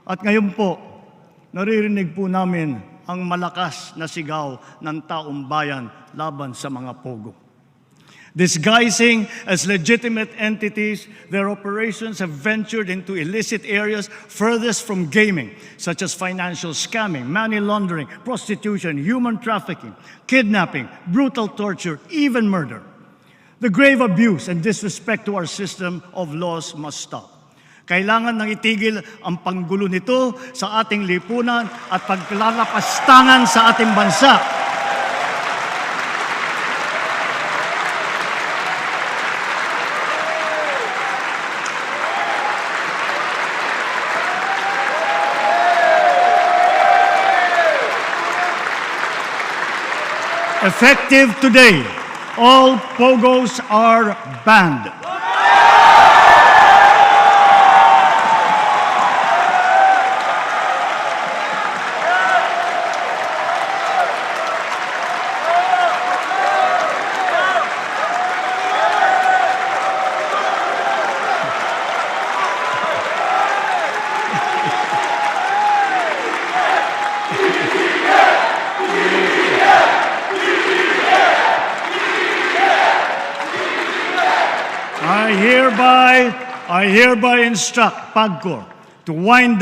At ngayon po, naririnig po namin ang malakas na sigaw ng taong bayan laban sa mga pogo. Disguising as legitimate entities, their operations have ventured into illicit areas furthest from gaming, such as financial scamming, money laundering, prostitution, human trafficking, kidnapping, brutal torture, even murder. The grave abuse and disrespect to our system of laws must stop. Kailangan nang itigil ang panggulo nito sa ating lipunan at paglalapastangan sa ating bansa. Effective today, all pogos are banned. I hereby instruct PAGCOR to wind down